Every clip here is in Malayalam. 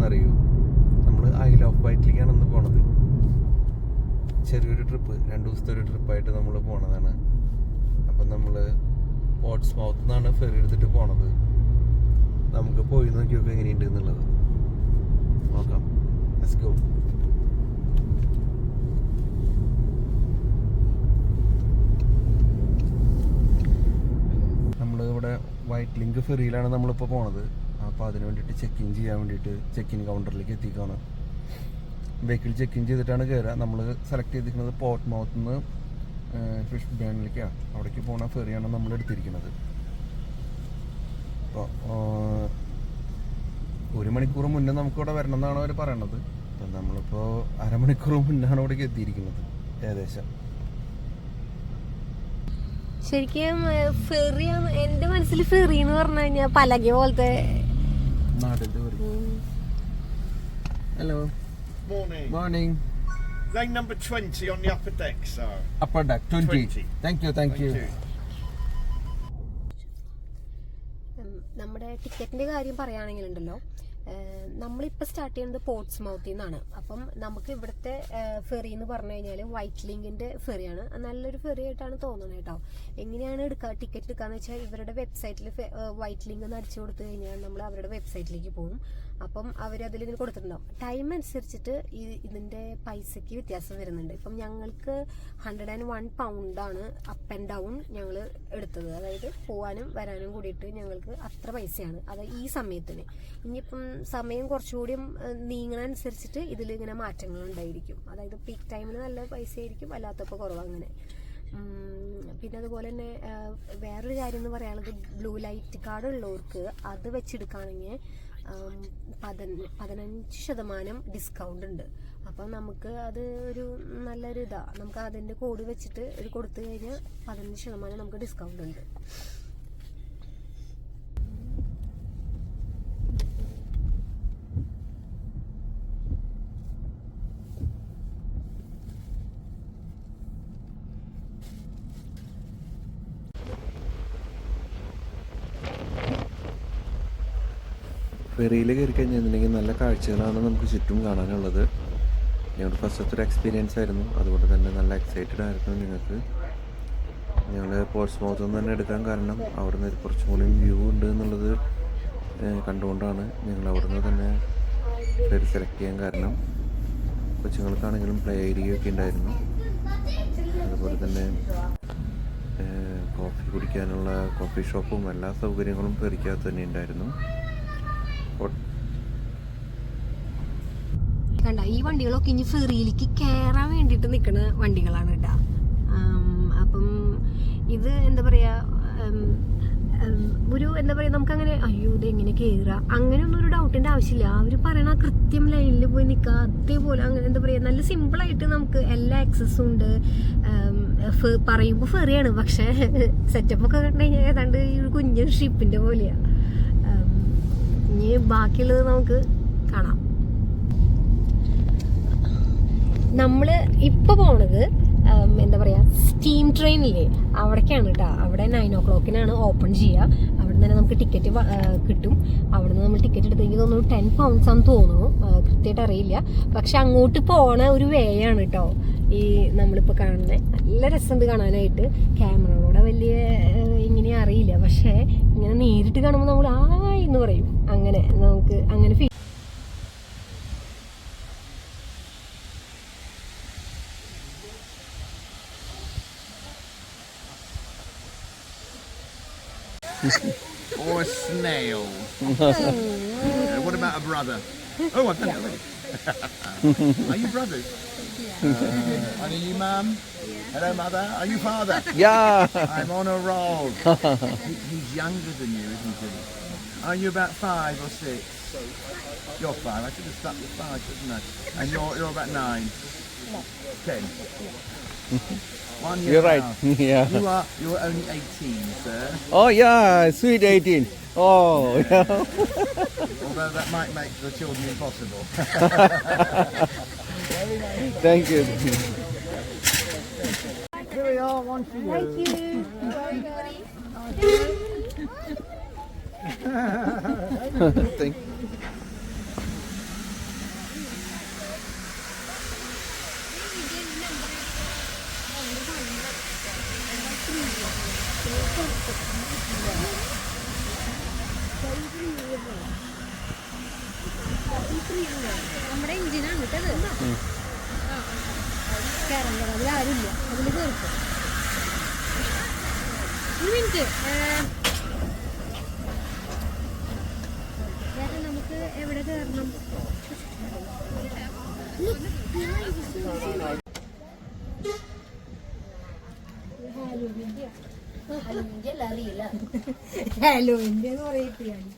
എവിടേക്കാണെന്നറിയൂ? നമ്മൾ ഐൽ ഓഫ് വൈറ്റിലേക്കാണ് ഇന്ന് പോണത്. ചെറിയൊരു ട്രിപ്പ്, 2 ദിവസത്തെ ഒരു ട്രിപ്പായിട്ട് നമ്മൾ പോണതാണ്. അപ്പം നമ്മൾ പോർട്സ്മൗത്ത് നിന്നാണ് ഫെറി എടുത്തിട്ട് പോണത്. നമുക്ക് പോയി നോക്കി നോക്കാം എങ്ങനെയുണ്ട് എന്നുള്ളത്. നോക്കാം. Let's go. നമ്മൾ ഇവിടെ വൈറ്റ് ലിങ്ക് ഫെറിയിലാണ് നമ്മളിപ്പോൾ പോണത്. അപ്പോൾ അതിന് വേണ്ടിയിട്ട് ചെക്ക് ഇൻ ചെയ്യാൻ വേണ്ടിയിട്ട് ചെക്ക് ഇൻ കൗണ്ടറിലേക്ക് എത്തിക്കുകയാണ്. വെഹിക്കിൾ ചെക്ക് ഇൻ ചെയ്തിട്ടാണ് കയറുക. നമ്മൾ സെലക്ട് ചെയ്തിരിക്കുന്നത് പോർട്ട്മൗത്ത് നിന്ന് ഫിഷ് ബേണിലേക്കാണ്. അവിടേക്ക് പോണ ഫെറിയാണ് നമ്മൾ എടുത്തിരിക്കുന്നത്. അപ്പോൾ 1 മണിക്കൂർ മുന്നേ നമുക്കിവിടെ വരണം എന്നാണ് അവർ പറയണത്. അപ്പം നമ്മളിപ്പോൾ അരമണിക്കൂർ മുന്നാണ് ഇവിടേക്ക് എത്തിയിരിക്കുന്നത് ഏകദേശം. ശരിക്കും ഫെറിയാണ് എൻ്റെ മനസ്സിൽ. ഫെറി എന്ന് പറഞ്ഞു കഴിഞ്ഞാൽ പലക പോലത്തെ നാട്ടിലത്തെ ferry. Hello, morning. Lane number 20 on the upper deck, sir. Upper deck 20. Thank you. നമ്മുടെ ടിക്കറ്റിന്റെ കാര്യം പറയുകയാണെങ്കിലുണ്ടല്ലോ, നമ്മളിപ്പോൾ സ്റ്റാർട്ട് ചെയ്യുന്നത് പോർട്സ്മൗത്തിൽ നിന്നാണ്. അപ്പം നമുക്ക് ഇവിടുത്തെ ഫെറി എന്ന് പറഞ്ഞു കഴിഞ്ഞാൽ വൈറ്റ് ലിങ്കിന്റെ ഫെറിയാണ്. നല്ലൊരു ഫെറി ആയിട്ടാണ് തോന്നുന്നത് കേട്ടോ. എങ്ങനെയാണ് ടിക്കറ്റ് എടുക്കാന്ന് വെച്ചാൽ ഇവരുടെ വെബ്സൈറ്റിൽ വൈറ്റ് ലിങ്ക് എന്ന് അടിച്ചു കൊടുത്തു കഴിഞ്ഞാൽ നമ്മൾ അവരുടെ വെബ്സൈറ്റിലേക്ക് പോകും. അപ്പം അവരതിൽ ഇങ്ങനെ കൊടുത്തിട്ടുണ്ടാവും. ടൈം അനുസരിച്ചിട്ട് ഇതിന്റെ പൈസയ്ക്ക് വ്യത്യാസം വരുന്നുണ്ട്. ഇപ്പം ഞങ്ങൾക്ക് 101 പൗണ്ടാണ് അപ്പ് ആൻഡ് ഡൗൺ ഞങ്ങൾ എടുത്തത്. അതായത് പോകാനും വരാനും കൂടിയിട്ട് ഞങ്ങൾക്ക് അത്ര പൈസയാണ് അത് ഈ സമയത്തിന്. ഇനിയിപ്പം സമയം കുറച്ചുകൂടി നീങ്ങണ അനുസരിച്ചിട്ട് ഇതിലിങ്ങനെ മാറ്റങ്ങൾ ഉണ്ടായിരിക്കും. അതായത് പീക്ക് ടൈമിൽ നല്ല പൈസ ആയിരിക്കും, അല്ലാത്തപ്പോൾ കുറവ്. അങ്ങനെ പിന്നെ അതുപോലെ തന്നെ വേറൊരു കാര്യം എന്ന് പറയാനുള്ളത്, ബ്ലൂ ലൈറ്റ് കാർഡ് ഉള്ളവർക്ക് അത് വെച്ചെടുക്കുകയാണെങ്കിൽ 15% ഡിസ്കൗണ്ട് ഉണ്ട്. അപ്പം നമുക്ക് അത് ഒരു നല്ലൊരു ഇതാണ്. നമുക്ക് അതിൻ്റെ കോഡ് വെച്ചിട്ട് കൊടുത്തു കഴിഞ്ഞാൽ 15% നമുക്ക് ഡിസ്കൗണ്ട് ഉണ്ട്. ഫെറിയിൽ കയറി കഴിഞ്ഞിട്ടുണ്ടെങ്കിൽ നല്ല കാഴ്ചകളാണ് നമുക്ക് ചുറ്റും കാണാനുള്ളത്. ഞങ്ങളുടെ ഫസ്റ്റത്തെ ഒരു എക്സ്പീരിയൻസ് ആയിരുന്നു. അതുകൊണ്ട് തന്നെ നല്ല എക്സൈറ്റഡ് ആയിരുന്നു ഞങ്ങൾക്ക്. ഞങ്ങൾ പോർട്സ്മൗത്തിൽ നിന്ന് തന്നെ എടുക്കാൻ കാരണം അവിടുന്ന് കുറച്ചും കൂടി വ്യൂ ഉണ്ട് എന്നുള്ളത് കണ്ടുകൊണ്ടാണ് ഞങ്ങൾ അവിടുന്ന് തന്നെ ഫെറി സെലക്ട് ചെയ്യാൻ കാരണം. കൊച്ചുങ്ങൾക്കാണെങ്കിലും പ്ലേ ഏരിയ ഒക്കെ ഉണ്ടായിരുന്നു. അതുപോലെ തന്നെ കോഫി കുടിക്കാനുള്ള കോഫി ഷോപ്പും എല്ലാ സൗകര്യങ്ങളും ഫെറിക്കകത്ത് തന്നെ ഉണ്ടായിരുന്നു. കണ്ട, ഈ വണ്ടികളൊക്കെ ഇനി ഫെറിയിലേക്ക് കയറാൻ വേണ്ടിയിട്ട് നിൽക്കുന്ന വണ്ടികളാണ് കേട്ടോ. അപ്പം ഇത് എന്താ പറയാ, ഒരു എന്താ പറയാ, നമുക്കങ്ങനെ അയ്യോ ഇത് എങ്ങനെ കയറുക അങ്ങനെയൊന്നും ഒരു ഡൗട്ടിന്റെ ആവശ്യമില്ല. അവർ പറയണ കൃത്യം ലൈനിൽ പോയി നിൽക്കുക, അതേപോലെ അങ്ങനെ എന്താ പറയാ, നല്ല സിമ്പിളായിട്ട് നമുക്ക് എല്ലാ ആക്സസും ഉണ്ട്. പറയുമ്പോൾ ഫെറിയാണ്, പക്ഷെ സെറ്റപ്പ് ഒക്കെ കണ്ടു കഴിഞ്ഞാൽ ഏതാണ്ട് ഒരു കുഞ്ഞൻ ഷിപ്പിന്റെ പോലെയാണ്. ഇനി ബാക്കിയുള്ളത് നമുക്ക് കാണാം. നമ്മള് ഇപ്പൊ പോണത് എന്താ പറയാ, സ്റ്റീം ട്രെയിനില്ലേ അവിടേക്കാണ് കേട്ടോ. അവിടെ 9 o'clock ഓപ്പൺ ചെയ്യുക. അവിടെ തന്നെ നമുക്ക് ടിക്കറ്റ് കിട്ടും. അവിടെ നിന്ന് നമ്മൾ ടിക്കറ്റ് എടുത്തെങ്കിൽ തോന്നുന്നു 10 pounds ആണെന്ന് തോന്നുന്നു, കൃത്യമായിട്ട് അറിയില്ല. പക്ഷെ അങ്ങോട്ട് പോണ ഒരു വേ ആണ് കേട്ടോ ഈ നമ്മളിപ്പോൾ കാണുന്നത്. നല്ല രസമുണ്ട് കാണാനായിട്ട്. ക്യാമറയോടെ വലിയ ഇങ്ങനെ അറിയില്ല, പക്ഷെ ഇങ്ങനെ നേരിട്ട് കാണുമ്പോൾ നമ്മൾ എന്ന് പറയും. അങ്ങനെ നമുക്ക് അങ്ങനെ feel. Or a snail. What about a brother? Oh, I've done it already. Are you brothers? Are you mum? Yeah. Hello, mother. Are you father? Yeah. I'm on a roll. He's younger than you, isn't he? Are you about 5 or 6? You're 5. I should have stuck with 5, shouldn't I? And you're about 9. 10. 1 year. You're right. Yeah. You're only 18, sir. Oh yeah, sweet 18. Oh yeah. Although that might make the children impossible. Thank you. Here we are, one for you. Thank you. Thank നമ്മുടെ എഞ്ചിനാണ് കേട്ടത്. കയറാൻ അതിലാരുമില്ല, അതിൽ കയറിപ്പോ. ഒരു മിനിറ്റ്, നമുക്ക് എവിടെ കയറണം? ഹലോ ഇന്ത്യ എന്ന് പറയിപ്പിയാണ്.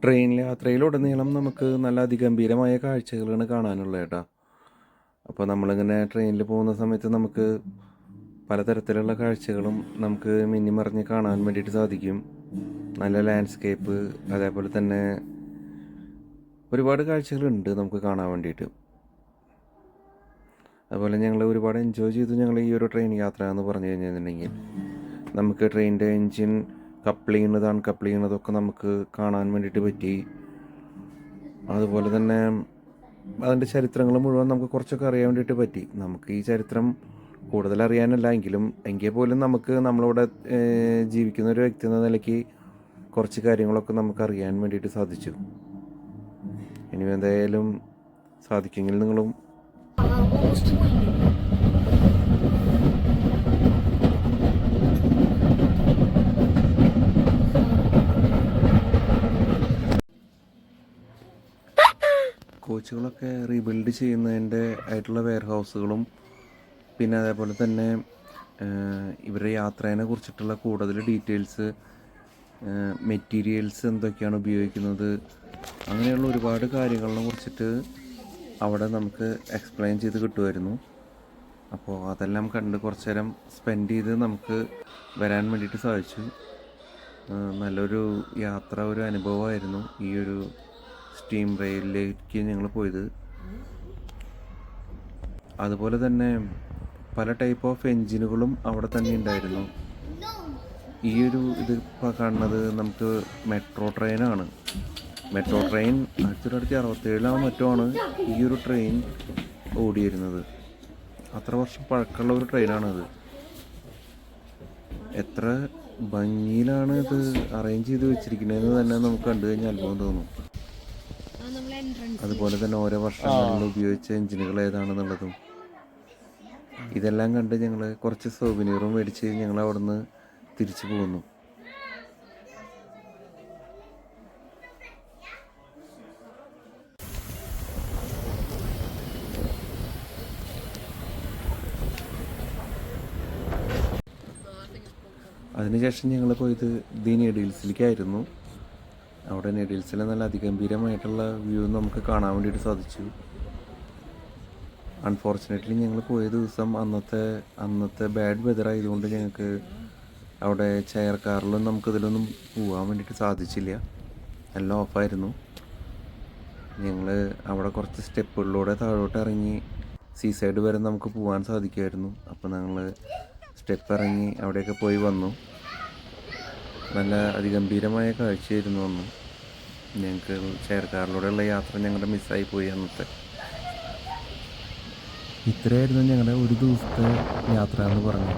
ട്രെയിൻ യാത്രയിലുടനീളം നമുക്ക് നല്ല അതിഗംഭീരമായ കാഴ്ചകളാണ് കാണാനുള്ളത് കേട്ടോ. അപ്പോൾ നമ്മളിങ്ങനെ ട്രെയിനിൽ പോകുന്ന സമയത്ത് നമുക്ക് പലതരത്തിലുള്ള കാഴ്ചകളും നമുക്ക് മിന്നിമറിഞ്ഞ് കാണാൻ വേണ്ടിയിട്ട് സാധിക്കും. നല്ല ലാൻഡ്സ്കേപ്പ്, അതേപോലെ തന്നെ ഒരുപാട് കാഴ്ചകളുണ്ട് നമുക്ക് കാണാൻ വേണ്ടിയിട്ട്. അതുപോലെ ഞങ്ങൾ ഒരുപാട് എൻജോയ് ചെയ്തു ഞങ്ങൾ ഈ ഒരു ട്രെയിൻ യാത്ര എന്ന് പറഞ്ഞു കഴിഞ്ഞിട്ടുണ്ടെങ്കിൽ. നമുക്ക് ട്രെയിനിൻ്റെ എൻജിൻ കപ്പിൾ ചെയ്യുന്നത് അൺകപ്പിൾ ചെയ്യുന്നതൊക്കെ നമുക്ക് കാണാൻ വേണ്ടിയിട്ട് പറ്റി. അതുപോലെ തന്നെ അതിൻ്റെ ചരിത്രങ്ങൾ മുഴുവൻ നമുക്ക് കുറച്ചൊക്കെ അറിയാൻ വേണ്ടിയിട്ട് പറ്റി. നമുക്ക് ഈ ചരിത്രം കൂടുതൽ അറിയാനല്ല എങ്കിൽ പോലും നമുക്ക് നമ്മളിവിടെ ജീവിക്കുന്ന ഒരു വ്യക്തി എന്ന നിലയ്ക്ക് കുറച്ച് കാര്യങ്ങളൊക്കെ നമുക്ക് അറിയാൻ വേണ്ടിയിട്ട് സാധിച്ചു. ഇനി എന്തായാലും സാധിക്കുമെങ്കിൽ നിങ്ങളും കോച്ചുകളൊക്കെ റീബിൽഡ് ചെയ്യുന്നതിൻ്റെ ആയിട്ടുള്ള വെയർ ഹൗസുകളും പിന്നെ അതേപോലെ തന്നെ ഇവരുടെ യാത്രേനെ കുറിച്ചിട്ടുള്ള കൂടുതൽ ഡീറ്റെയിൽസ്, മെറ്റീരിയൽസ് എന്തൊക്കെയാണ് ഉപയോഗിക്കുന്നത്, അങ്ങനെയുള്ള ഒരുപാട് കാര്യങ്ങളെ കുറിച്ചിട്ട് അവിടെ നമുക്ക് എക്സ്പ്ലെയിൻ ചെയ്ത് കിട്ടുമായിരുന്നു. അപ്പോൾ അതെല്ലാം കണ്ട് കുറച്ച് നേരം സ്പെൻഡ് ചെയ്ത് നമുക്ക് വരാൻ വേണ്ടിയിട്ട് സാധിച്ചു. നല്ലൊരു യാത്ര, ഒരു അനുഭവമായിരുന്നു ഈ ഒരു സ്റ്റീം റെയിലിലേക്ക് ഞങ്ങൾ പോയത്. അതുപോലെ തന്നെ പല ടൈപ്പ് ഓഫ് എൻജിനുകളും അവിടെ തന്നെ ഉണ്ടായിരുന്നു. ഈ ഒരു ഇത് ഇപ്പോൾ കാണുന്നത് നമുക്ക് മെട്രോ ട്രെയിനാണ്. മെട്രോ ട്രെയിൻ 1967 മറ്റോ ആണ് ഈ ഒരു ട്രെയിൻ ഓടിയിരുന്നത്. അത്ര വർഷം പഴക്കമുള്ള ഒരു ട്രെയിനാണത്. എത്ര ഭംഗിയിലാണ് ഇത് അറേഞ്ച് ചെയ്ത് വെച്ചിരിക്കുന്നതെന്ന് തന്നെ നമുക്ക് കണ്ടു കഴിഞ്ഞാൽ അത്ഭുതം തോന്നും. അതുപോലെ തന്നെ ഓരോ വർഷങ്ങളിൽ ഉപയോഗിച്ച എഞ്ചിനുകൾ ഏതാണെന്നുള്ളതും ഇതെല്ലാം കണ്ട് ഞങ്ങൾ കുറച്ച് സോവനീറും മേടിച്ച് ഞങ്ങൾ അവിടെ നിന്ന് തിരിച്ചു പോകുന്നു. അതിനുശേഷം ഞങ്ങൾ പോയത് നെഡീൽസിലേക്കായിരുന്നു. അവിടെ നെഡീൽസിലെ നല്ല അതിഗംഭീരമായിട്ടുള്ള വ്യൂ നമുക്ക് കാണാൻ വേണ്ടിയിട്ട് സാധിച്ചു. അൺഫോർച്ചുനേറ്റ്ലി ഞങ്ങൾ പോയ ദിവസം അന്നത്തെ ബാഡ് വെതർ ആയതുകൊണ്ട് ഞങ്ങൾക്ക് അവിടെ ചെയർ കാറിലും നമുക്കിതിലൊന്നും പോകാൻ വേണ്ടിയിട്ട് സാധിച്ചില്ല. എല്ലാം ഓഫായിരുന്നു. ഞങ്ങൾ അവിടെ കുറച്ച് സ്റ്റെപ്പുകളിലൂടെ താഴോട്ട് ഇറങ്ങി സീസൈഡ് വരെ നമുക്ക് പോകാൻ സാധിക്കുമായിരുന്നു. അപ്പോൾ ഞങ്ങൾ സ്റ്റെപ്പ് ഇറങ്ങി അവിടെയൊക്കെ പോയി വന്നു. നല്ല അതിഗംഭീരമായ കാഴ്ചയായിരുന്നു അന്ന്. ഞങ്ങൾക്ക് ചെയർ കാറിലൂടെയുള്ള യാത്ര ഞങ്ങളുടെ മിസ്സായി പോയി അന്നത്തെ. ഇത്രയായിരുന്നു ഞങ്ങളുടെ ഒരു ദിവസത്തെ യാത്ര എന്ന് പറഞ്ഞു.